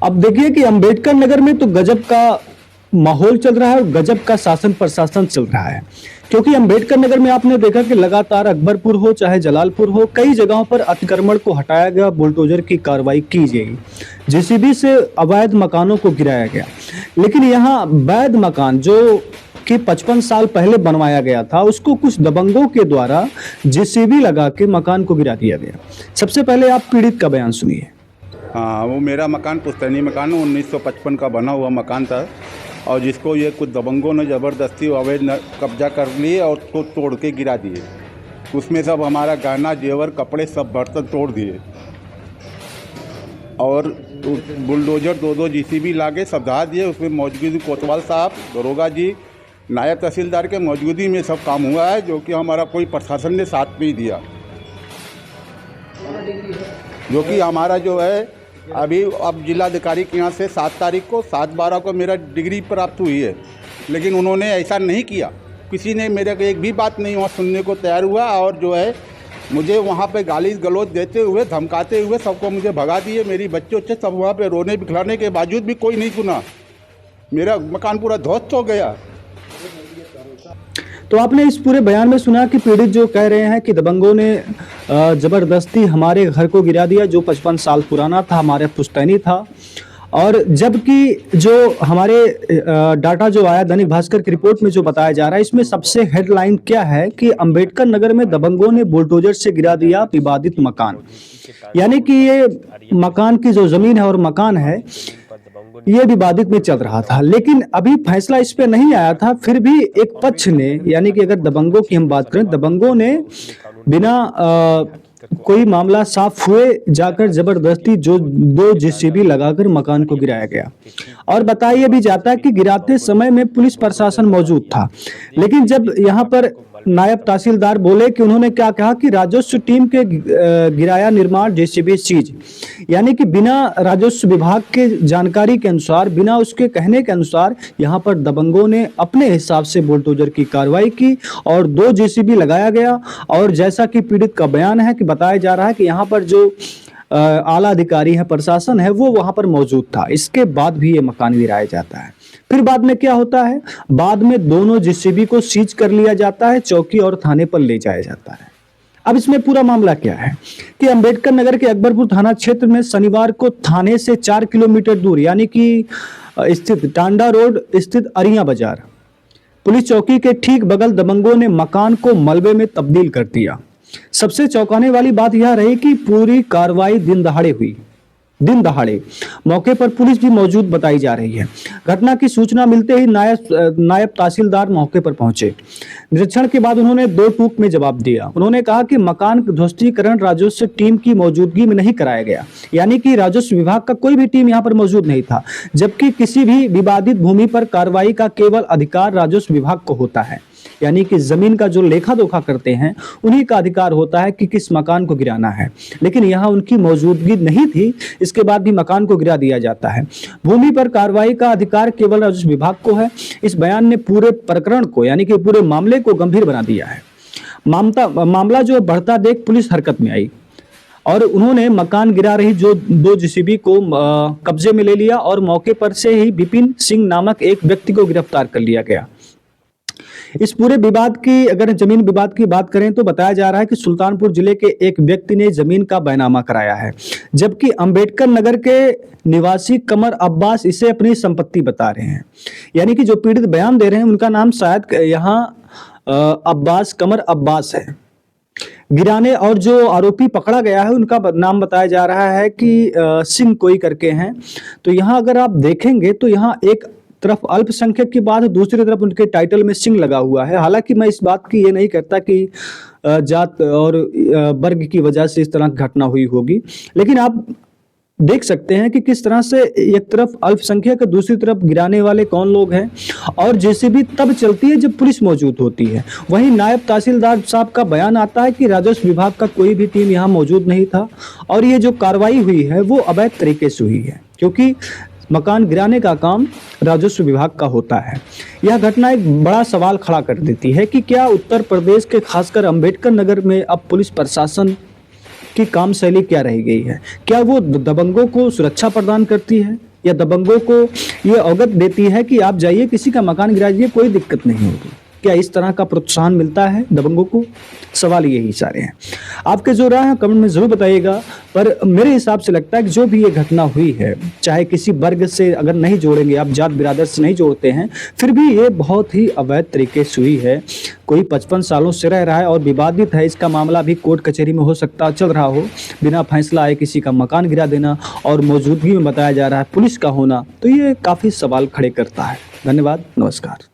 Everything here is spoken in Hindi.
अब देखिए कि अंबेडकर नगर में तो गजब का माहौल चल रहा है और गजब का शासन प्रशासन चल रहा है। क्योंकि अंबेडकर नगर में आपने देखा कि लगातार अकबरपुर हो चाहे जलालपुर हो, कई जगहों पर अतिक्रमण को हटाया गया, बुलडोजर की कार्रवाई की गई, जेसीबी से अवैध मकानों को गिराया गया। लेकिन यहाँ वैध मकान जो कि 55 साल पहले बनवाया गया था, उसको कुछ दबंगों के द्वारा जेसीबी लगा के मकान को गिरा दिया गया। सबसे पहले आप पीड़ित का बयान सुनिए। हाँ, वो मेरा मकान पुश्तैनी मकान 1955 का बना हुआ मकान था और जिसको ये कुछ दबंगों ने ज़बरदस्ती अवैध कब्जा कर लिए और उसको तोड़ के गिरा दिए। उसमें सब हमारा गहना जेवर कपड़े सब बर्तन तोड़ दिए और बुलडोजर दो जेसीबी लाके सब ढहा दिए। उसमें मौजूदगी कोतवाल साहब, दरोगा जी, नायब तहसीलदार के मौजूदगी में सब काम हुआ है, जो कि हमारा कोई प्रशासन ने साथ नहीं दिया। जो कि हमारा जो है अभी अब जिलाधिकारी के यहाँ से 7 तारीख को 7/12 को मेरा डिग्री प्राप्त हुई है, लेकिन उन्होंने ऐसा नहीं किया। किसी ने मेरे को एक भी बात नहीं वहाँ सुनने को तैयार हुआ और जो है मुझे वहाँ पे गाली गलौज देते हुए, धमकाते हुए सबको मुझे भगा दिए। मेरी बच्चे उच्चे सब वहाँ पे रोने बिखलाने के बावजूद भी कोई नहीं सुना। मेरा मकान पूरा ध्वस्त हो गया। तो आपने इस पूरे बयान में सुना कि पीड़ित जो कह रहे हैं कि दबंगों ने जबरदस्ती हमारे घर को गिरा दिया, जो 55 साल पुराना था, हमारे पुश्तैनी था। और जबकि जो हमारे डाटा जो आया दैनिक भास्कर की रिपोर्ट में जो बताया जा रहा है, इसमें सबसे हेडलाइन क्या है कि अंबेडकर नगर में दबंगों ने बुलडोजर से गिरा दिया विवादित मकान। यानी कि ये मकान की जो जमीन है और मकान है ये विवादित में चल रहा था, लेकिन अभी फैसला इस पे नहीं आया था। फिर भी एक पक्ष ने, यानी कि अगर दबंगों की हम बात करें, दबंगों ने बिना कोई मामला साफ हुए जाकर जबरदस्ती जो 2 जेसीबी लगाकर मकान को गिराया गया। और बताया भी जाता है कि गिराते समय में पुलिस प्रशासन मौजूद था। लेकिन जब यहाँ पर नायब तहसीलदार बोले कि उन्होंने क्या कहा कि राजस्व टीम के गिराया निर्माण जेसीबी चीज, यानी कि बिना राजस्व विभाग के जानकारी के अनुसार, बिना उसके कहने के अनुसार यहाँ पर दबंगों ने अपने हिसाब से बुलडोजर की कार्रवाई की और 2 जेसीबी लगाया गया। और जैसा कि पीड़ित का बयान है कि बताया जा रहा है कि यहाँ पर जो आला अधिकारी है, प्रशासन है, वो वहां पर मौजूद था। इसके बाद भी ये मकान गिराया जाता है। फिर बाद में क्या होता है, बाद में दोनों जेसीबी को सीज कर लिया जाता है, चौकी और थाने पर ले जाया जाता है। अब इसमें पूरा मामला क्या है कि अंबेडकर नगर के अकबरपुर थाना क्षेत्र में शनिवार को थाने से 4 किलोमीटर दूर, यानी कि स्थित टांडा रोड स्थित अरिया बाजार पुलिस चौकी के ठीक बगल दबंगों ने मकान को मलबे में तब्दील कर दिया। सबसे चौंकाने वाली बात यह रही कि पूरी कार्रवाई दिन दहाड़े हुई। दिन दहाड़े मौके पर पुलिस भी मौजूद बताई जा रही है। घटना की सूचना मिलते ही नायब तहसीलदार मौके पर पहुंचे। निरीक्षण के बाद उन्होंने 2 टूक में जवाब दिया। उन्होंने कहा कि मकान ध्वस्तीकरण राजस्व टीम की मौजूदगी में नहीं कराया गया, यानी कि राजस्व विभाग का कोई भी टीम यहाँ पर मौजूद नहीं था, जबकि किसी भी विवादित भूमि पर कार्रवाई का केवल अधिकार राजस्व विभाग को होता है। यानी कि जमीन का जो लेखा जोखा करते हैं उन्हीं का अधिकार होता है कि किस मकान को गिराना है, लेकिन यहाँ उनकी मौजूदगी नहीं थी। इसके बाद भी मकान को गिरा दिया जाता है। भूमि पर कार्रवाई का अधिकार केवल राजस्व विभाग को है। इस बयान ने पूरे प्रकरण को, यानी कि पूरे मामले को गंभीर बना दिया है। मामला जो बढ़ता देख पुलिस हरकत में आई और उन्होंने मकान गिरा रही जो 2 जेसीबी को कब्जे में ले लिया और मौके पर से ही विपिन सिंह नामक एक व्यक्ति को गिरफ्तार कर लिया गया। इस पूरे विवाद की, अगर जमीन विवाद की बात करें तो बताया जा रहा है कि सुल्तानपुर जिले के एक व्यक्ति ने जमीन का बैनामा कराया है, जबकि अंबेडकर नगर के निवासी कमर अब्बास इसे अपनी संपत्ति बता रहे हैं। यानी कि जो पीड़ित बयान दे रहे हैं उनका नाम शायद यहाँ अब्बास, कमर अब्बास है। गिराने और जो आरोपी पकड़ा गया है उनका नाम बताया जा रहा है कि सिंह कोई करके हैं। तो यहाँ अगर आप देखेंगे तो यहाँ एक तरफ अल्पसंख्यक की बात है, दूसरी तरफ उनके टाइटल में सिंह लगा हुआ है। हालांकि मैं इस बात की ये नहीं कहता कि जात और वर्ग की वजह से इस तरह की घटना हुई होगी, लेकिन आप देख सकते हैं कि किस तरह से एक तरफ अल्पसंख्यक, दूसरी तरफ गिराने वाले कौन लोग हैं। और जेसीबी तब चलती है जब पुलिस मौजूद होती है। वहीं नायब तहसीलदार साहब का बयान आता है कि राजस्व विभाग का कोई भी टीम यहाँ मौजूद नहीं था और ये जो कार्रवाई हुई है वो अवैध तरीके से हुई है, क्योंकि मकान गिराने का काम राजस्व विभाग का होता है। यह घटना एक बड़ा सवाल खड़ा कर देती है कि क्या उत्तर प्रदेश के खासकर अंबेडकर नगर में अब पुलिस प्रशासन की काम शैली क्या रह गई है? क्या वो दबंगों को सुरक्षा प्रदान करती है या दबंगों को ये अवगत देती है कि आप जाइए किसी का मकान गिराइए, कोई दिक्कत नहीं होगी? क्या इस तरह का प्रोत्साहन मिलता है दबंगों को? सवाल यही सारे हैं। आपके जो राय है कमेंट में जरूर बताइएगा। पर मेरे हिसाब से लगता है कि जो भी ये घटना हुई है, चाहे किसी वर्ग से अगर नहीं जोड़ेंगे, आप जात बिरादर से नहीं जोड़ते हैं, फिर भी ये बहुत ही अवैध तरीके से हुई है। कोई 55 सालों से रह रहा है और विवादित है, इसका मामला भी कोर्ट कचहरी में हो सकता चल रहा हो, बिना फैसला आए किसी का मकान गिरा देना और मौजूदगी में बताया जा रहा है पुलिस का होना, तो ये काफ़ी सवाल खड़े करता है। धन्यवाद, नमस्कार।